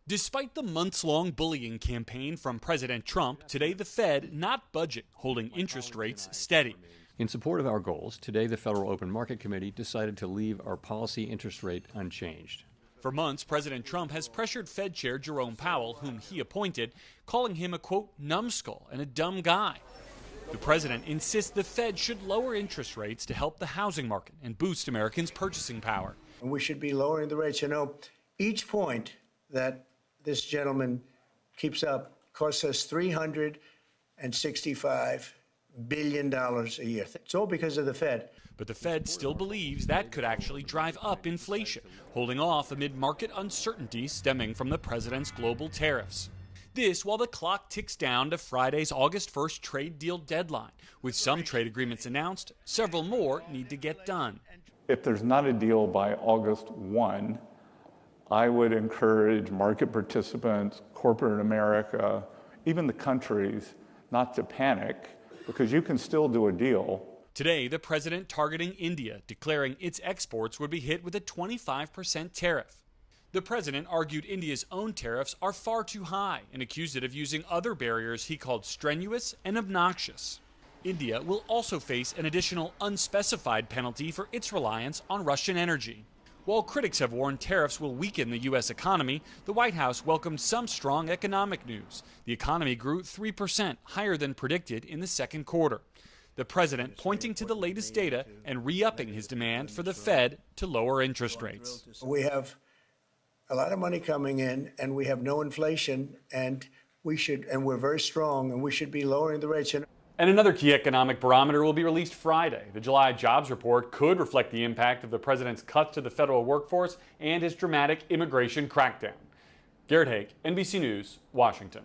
Despite the months-long bullying campaign from President Trump, today the Fed not budging, holding interest rates steady. In support of our goals, today the Federal Open Market Committee decided to leave our policy interest rate unchanged. For months, President Trump has pressured Fed Chair Jerome Powell, whom he appointed, calling him a, quote, numbskull and a dumb guy. The president insists the Fed should lower interest rates to help the housing market and boost Americans' purchasing power. And we should be lowering the rates. You know, each point that this gentleman keeps up costs us $365 billion a year. It's all because of the Fed. But the Fed still believes that could actually drive up inflation, holding off amid market uncertainty stemming from the president's global tariffs. This while the clock ticks down to Friday's August 1st trade deal deadline. With some trade agreements announced, several more need to get done. If there's not a deal by August 1, I would encourage market participants, corporate America, even the countries, not to panic, because you can still do a deal. Today, the president targeting India, declaring its exports would be hit with a 25% tariff. The president argued India's own tariffs are far too high and accused it of using other barriers he called strenuous and obnoxious. India will also face an additional unspecified penalty for its reliance on Russian energy. While critics have warned tariffs will weaken the U.S. economy, the White House welcomed some strong economic news. The economy grew 3%, higher than predicted in the second quarter. The president pointing to the latest data and re-upping his demand for the Fed to lower interest rates. We have a lot of money coming in, and we have no inflation, and we're very strong, and we should be lowering the rates. And another key economic barometer will be released Friday. The July jobs report could reflect the impact of the president's cuts to the federal workforce and his dramatic immigration crackdown. Garrett Haake, NBC News, Washington.